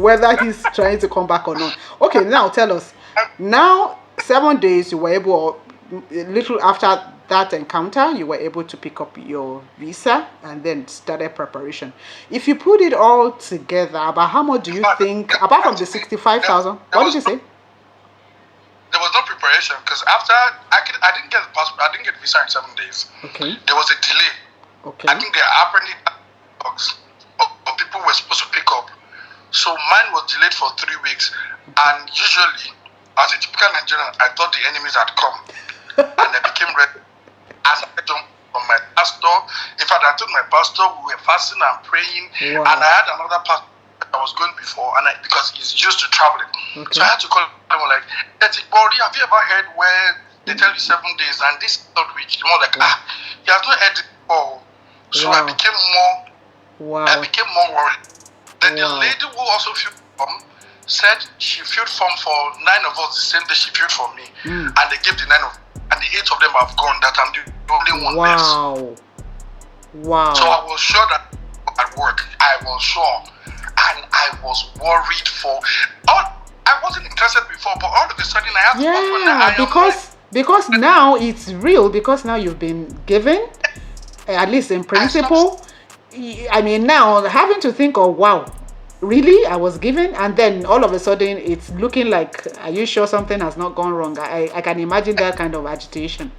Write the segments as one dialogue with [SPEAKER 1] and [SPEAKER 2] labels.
[SPEAKER 1] whether he's trying to come back or not. Okay, now tell us. Now, 7 days you were able, a little after that encounter, you were able to pick up your visa and then started preparation. If you put it all together, about how much do you think, apart from the 65,000, what did you say?
[SPEAKER 2] There was no preparation because after I didn't get the passport, I didn't get the visa in 7 days.
[SPEAKER 1] Okay.
[SPEAKER 2] There was a delay.
[SPEAKER 1] Okay.
[SPEAKER 2] I think there are apparently of people were supposed to pick up. So mine was delayed for 3 weeks. And usually, as a typical Nigerian, I thought the enemies had come. And I became ready. As I told from my pastor, in fact, I told my pastor we were fasting and praying.
[SPEAKER 1] Wow.
[SPEAKER 2] And I had another pastor I was going before, and because he's used to traveling.
[SPEAKER 1] Okay.
[SPEAKER 2] So I had to call him like, Body, have you ever heard where they tell you 7 days and this third week? You're more like, he has not heard it before. So
[SPEAKER 1] Wow.
[SPEAKER 2] I became more worried. Then the lady who also filled form said she filled form for 9 of us the same day she filled for me. And they gave the 9 of, and the 8 of them have gone, that I'm the only one left.
[SPEAKER 1] Wow.
[SPEAKER 2] So I was sure that at work, I was sure. And I was worried for I wasn't interested before, but all of a sudden I have to
[SPEAKER 1] because now it's real, because now you've been given, at least in principle. I mean, now having to think, oh wow, really, I was given, and then all of a sudden it's looking like, are you sure something has not gone wrong? I can imagine that kind of agitation.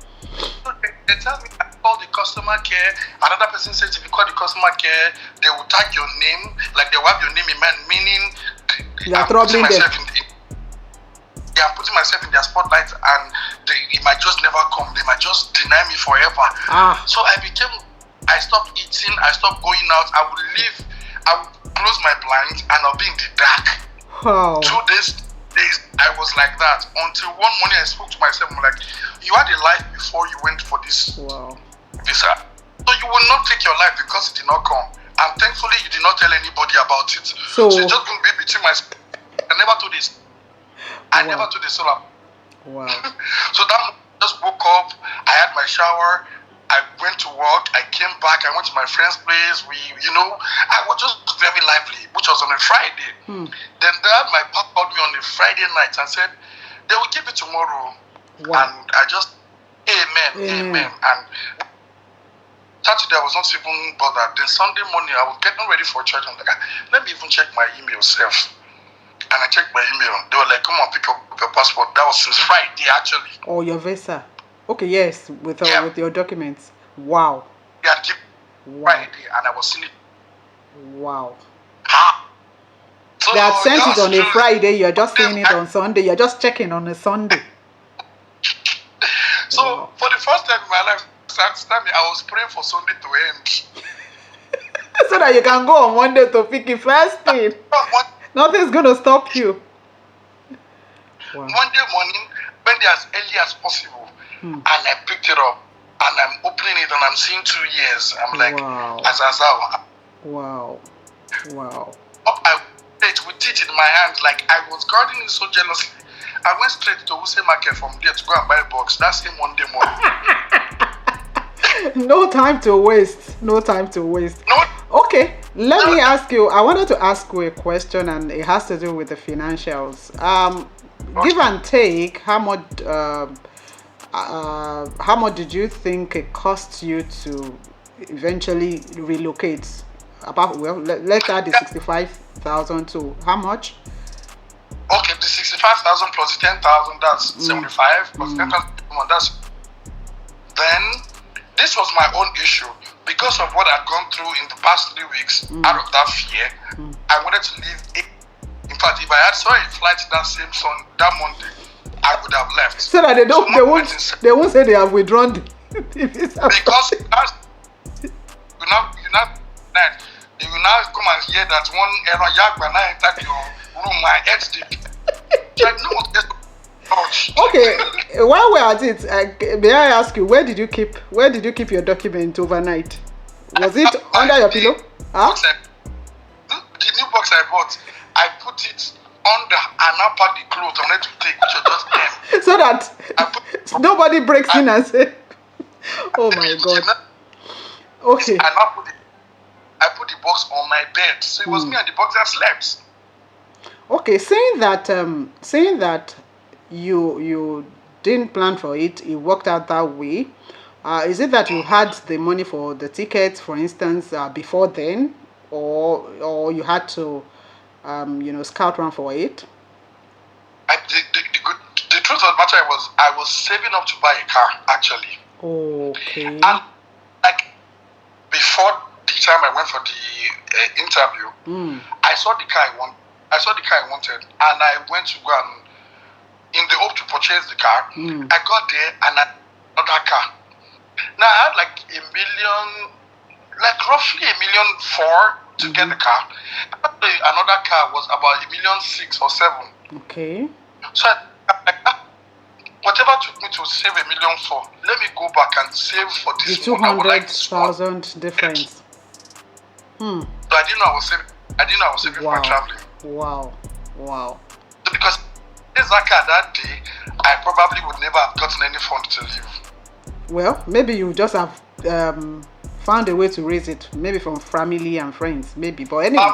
[SPEAKER 2] They tell me I call the customer care. Another person says if you call the customer care, they will tag your name, like they will have your name in mind, meaning
[SPEAKER 1] you are troubling them.
[SPEAKER 2] I'm putting myself in their spotlight, and it might just never come. They might just deny me forever. So I stopped eating. I stopped going out. I would leave. I would close my blinds, and I'll be in the dark.
[SPEAKER 1] Wow.
[SPEAKER 2] 2 days, I was like that until one morning I spoke to myself. I'm like, you had a life before you went for this visa, so you will not take your life because it did not come. And thankfully, you did not tell anybody about it. So it's just going to be between myself. I never told this. I never told the solar.
[SPEAKER 1] Wow.
[SPEAKER 2] So that just woke up. I had my shower. I went to work. I came back. I went to my friend's place. I was just very lively, which was on a Friday. Then my papa called me on a Friday night and said, they will give it tomorrow. Wow. And I just, amen. And Saturday I was not even bothered. Then Sunday morning I was getting ready for church. I'm like, let me even check my email self. And I checked my email. They were like, come on, pick up your passport. That was since Friday, actually.
[SPEAKER 1] Oh, your visa. Okay, yes, with your documents. Wow.
[SPEAKER 2] Yeah, Friday, and I was seeing it.
[SPEAKER 1] Wow.
[SPEAKER 2] So
[SPEAKER 1] they had sent it on a Friday. You're just seeing it on Sunday. You're just checking on a Sunday.
[SPEAKER 2] So for the first time in my life, I was praying for Sunday to end.
[SPEAKER 1] So that you can go on Monday to pick it first thing. Nothing's going to stop you.
[SPEAKER 2] Wow. Monday morning, went there as early as possible. And I picked it up. And I'm opening it and I'm seeing 2 years. I'm like, Azazawa.
[SPEAKER 1] Wow.
[SPEAKER 2] I went with it in my hand. Like, I was guarding it so jealously. I went straight to Wuse Market from there to go and buy a box. That same Monday morning.
[SPEAKER 1] No time to waste. No. Okay, let me ask you. I wanted to ask you a question, and it has to do with the financials. Give and take, how much did you think it cost you to eventually relocate? Let's add the 65,000 to how much?
[SPEAKER 2] Okay, the 65,000 plus the 10,000, that's 75. Plus 10,000, that's. Then this was my own issue. Because of what I'd gone through in the past 3 weeks, out of that fear, I wanted to leave. In fact, if I had saw a flight that Monday, I would have left.
[SPEAKER 1] So that they won't say they have withdrawn.
[SPEAKER 2] Because you will now come and hear that one error Yagba now entered your room, my HD.
[SPEAKER 1] Okay, while we're at it, may I ask you, where did you keep your document overnight? Was it under your pillow?
[SPEAKER 2] The new box I bought, I put it under and now pack the clothes on it to take, which are just them.
[SPEAKER 1] So that nobody breaks in and say, oh my God. Okay.
[SPEAKER 2] I put the box on my bed. So it was me and the box that slept.
[SPEAKER 1] Okay, saying that you didn't plan for it, it worked out that way. Is it that you had the money for the tickets, for instance, before then, or you had to, scout around for it?
[SPEAKER 2] The truth of the matter was I was saving up to buy a car actually.
[SPEAKER 1] Okay.
[SPEAKER 2] And like before the time I went for the interview, I saw the car I wanted, and I went to go and in the hope to purchase the car. I got there and I another car. Now I had like roughly $1,400,000 to get the car. Another car was about $1,600,000 or $7,000.
[SPEAKER 1] Okay.
[SPEAKER 2] So whatever took me to save $1,400,000, let me go back and save for this
[SPEAKER 1] the 200,000 difference.
[SPEAKER 2] So I didn't know I was saving for traveling.
[SPEAKER 1] Wow.
[SPEAKER 2] So because if that car that day, I probably would never have gotten any fund to live.
[SPEAKER 1] Well, maybe you just have found a way to raise it, maybe from family and friends, maybe. But anyway,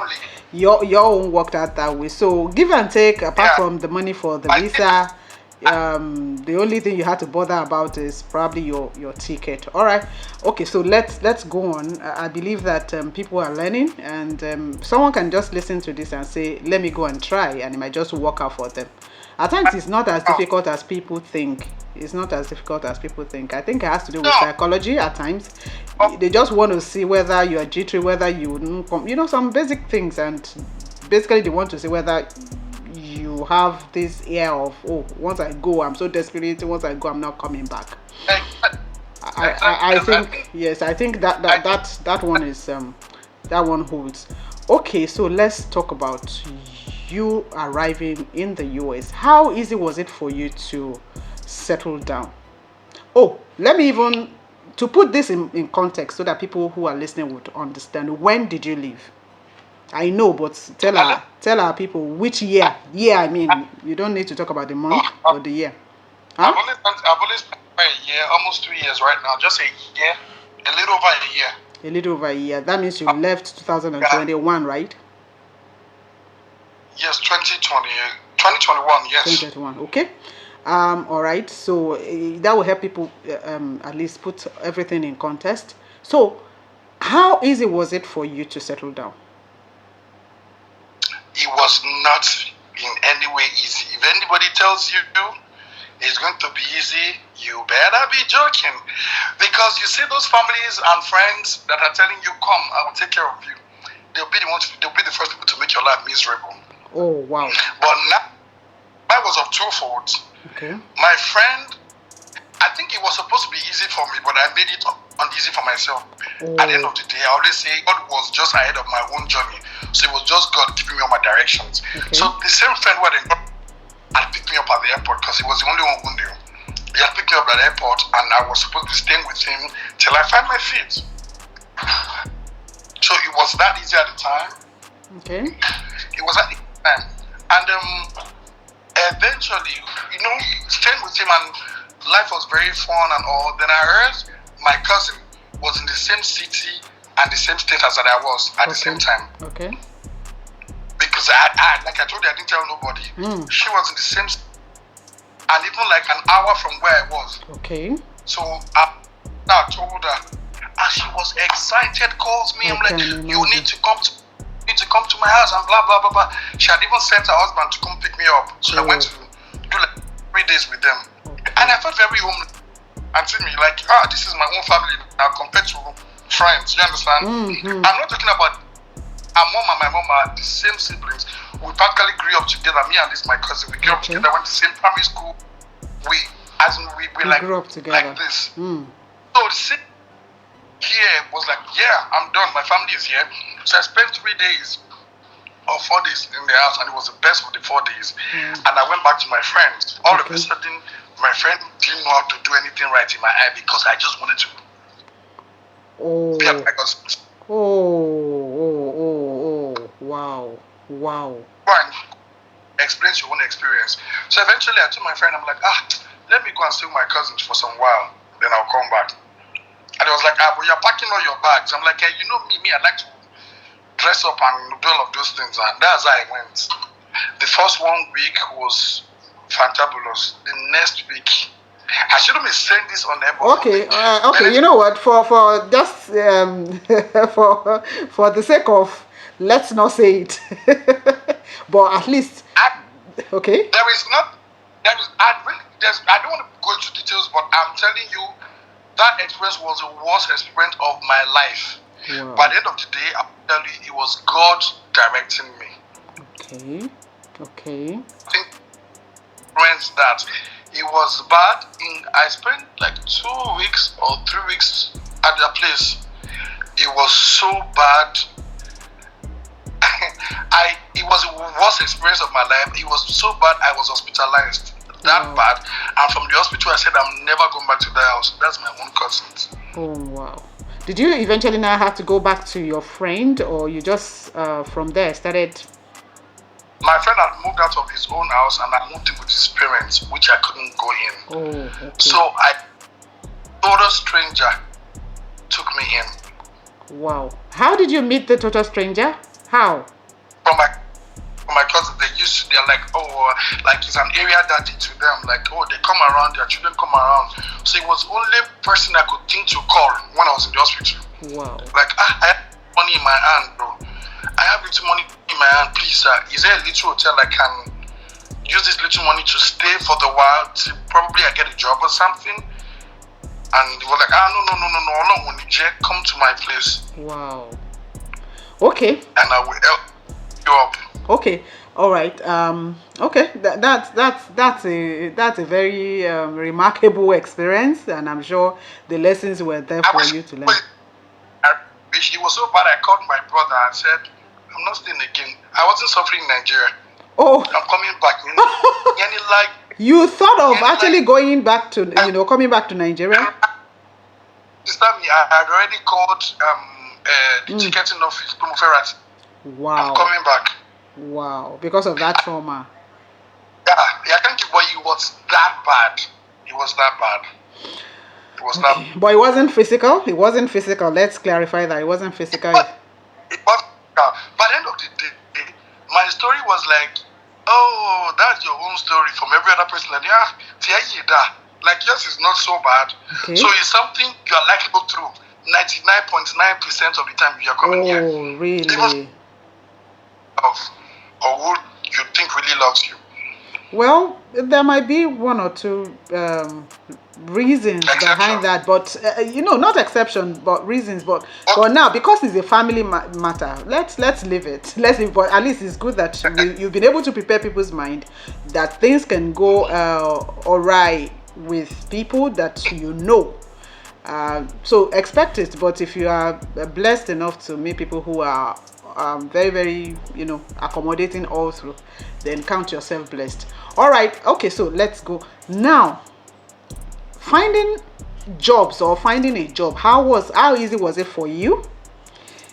[SPEAKER 1] your own worked out that way. So give and take, apart from the money for the visa, the only thing you had to bother about is probably your ticket. All right. Okay. So let's go on. I believe that people are learning, and someone can just listen to this and say, "Let me go and try," and it might just work out for them. At times, it's not as difficult as people think. It's not as difficult as people think. I think it has to do with psychology at times. They just want to see whether you are jittery, whether you some basic things, and basically they want to see whether you have this air of, oh, once I go, I'm so desperate. Once I go, I'm not coming back. I think yes. I think that one is that one holds. Okay, so let's talk about you arriving in the US. How easy was it for you to settle down? Oh, let me even to put this in context so that people who are listening would understand. When did you leave? I know, but tell our people which year. I mean, you don't need to talk about the month or the year.
[SPEAKER 2] Huh? I've only spent a year, almost 2 years right now. Just a year, a little over a year.
[SPEAKER 1] A little over a year. That means you left 2021, right?
[SPEAKER 2] Yes, 2021, yes.
[SPEAKER 1] 2021, okay. All right. So that will help people at least put everything in context. So, how easy was it for you to settle down?
[SPEAKER 2] It was not in any way easy. If anybody tells you it's going to be easy, you better be joking. Because you see those families and friends that are telling you, come, I will take care of you. They'll be the first people to make your life miserable.
[SPEAKER 1] Oh, wow.
[SPEAKER 2] But now, mine was of two folds.
[SPEAKER 1] Okay.
[SPEAKER 2] My friend, I think it was supposed to be easy for me, but I made it uneasy for myself. At the end of the day, I always say God was just ahead of my own journey. So it was just God giving me all my directions. Okay. So the same friend who had picked me up at the airport, because he was the only one who knew. He had picked me up at the airport, and I was supposed to be staying with him till I find my feet. So it was that easy at the time.
[SPEAKER 1] Okay.
[SPEAKER 2] It was at the time. And eventually, staying with him, and life was very fun and all. Then I heard my cousin was in the same city and the same state as that I was at the same time.
[SPEAKER 1] Okay.
[SPEAKER 2] Because I like I told you, I didn't tell nobody. She was in the same, and even like an hour from where I was.
[SPEAKER 1] Okay.
[SPEAKER 2] So I told her, and she was excited. Calls me. I'm like, you need to come to my house and blah blah blah blah. She had even sent her husband to come pick me up. So I went to do like 3 days with them, and I felt very homely. And to me, like, this is my own family now compared to friends. You understand? I'm not talking about our mom and my mom are the same siblings. We practically grew up together. Me and my cousin, we grew up together. Went to the same primary school. We like
[SPEAKER 1] grew up together
[SPEAKER 2] like this. So the same here was like, I'm done. My family is here. So I spent 3 days or 4 days in the house, and it was the best of the 4 days. And I went back to my friends. All of a sudden, my friend didn't know how to do anything right in my eye because I just wanted to.
[SPEAKER 1] Wow.
[SPEAKER 2] Fine. Explain your own experience. So eventually I told my friend, I'm like, let me go and stay with my cousins for some while, then I'll come back. And he was like, but you're packing all your bags. I'm like, you know me, I like to dress up and do all of those things, and that's how I went. The first 1 week was fantabulous. The next week, I shouldn't be saying this on air.
[SPEAKER 1] Okay. You know what? For just for the sake of, let's not say it, but at least okay.
[SPEAKER 2] I don't want to go into details, but I'm telling you, that experience was the worst experience of my life.
[SPEAKER 1] Wow.
[SPEAKER 2] By the end of the day, I'm telling you, it was God directing me.
[SPEAKER 1] Okay.
[SPEAKER 2] I think that it was bad. I spent like 2 weeks or 3 weeks at the place. It was so bad. It was the worst experience of my life. It was so bad. I was hospitalized. That bad. And from the hospital, I said I'm never going back to that house. That's my own consent.
[SPEAKER 1] Oh wow. Did you eventually now have to go back to your friend, or you just from there started?
[SPEAKER 2] My friend had moved out of his own house, and I moved in with his parents, which I couldn't go in.
[SPEAKER 1] Oh, okay.
[SPEAKER 2] So total stranger took me in.
[SPEAKER 1] Wow. How did you meet the total stranger? How?
[SPEAKER 2] From my cousins. They're like, like it's an area daddy to them. Like, they come around, their children come around. So it was only person I could think to call when I was in the hospital.
[SPEAKER 1] Wow.
[SPEAKER 2] Like, I have money in my hand, bro. I have little money in my hand, please, sir. Is there a little hotel I can use this little money to stay for the while till probably I get a job or something? And they were like, no, come to my place.
[SPEAKER 1] Wow. Okay.
[SPEAKER 2] And I will help you up.
[SPEAKER 1] Okay. All right. Okay. That's a very remarkable experience, and I'm sure the lessons were there for you to learn.
[SPEAKER 2] It was so bad. I called my brother and said, "I'm not staying again. I wasn't suffering in Nigeria.
[SPEAKER 1] Oh,
[SPEAKER 2] I'm coming back."
[SPEAKER 1] You thought of actually going back to, coming back to Nigeria?
[SPEAKER 2] This time I had already called the ticketing office, Promoferat.
[SPEAKER 1] Wow.
[SPEAKER 2] I'm coming back.
[SPEAKER 1] Wow, because of that trauma.
[SPEAKER 2] Yeah, thank you, but it was that bad. It was that bad. It was that bad.
[SPEAKER 1] But it wasn't physical? It wasn't physical. Let's clarify that. It wasn't physical.
[SPEAKER 2] But it was physical. By the end of the day, my story was like, oh, that's your own story from every other person. Like, yours is not so bad.
[SPEAKER 1] Okay.
[SPEAKER 2] So it's something you are likely to go through 99.9% of the time you are coming here.
[SPEAKER 1] Oh, really?
[SPEAKER 2] Even or who you think really loves you.
[SPEAKER 1] Well, there might be one or two reasons behind that, but not exception, but reasons. But now, because it's a family matter, let's leave it. But at least it's good that you've been able to prepare people's mind that things can go awry with people that you know. So expect it. But if you are blessed enough to meet people who are very, very, accommodating all through, then count yourself blessed. All right. Okay. So let's go now. Finding jobs or finding a job. How easy was it for you?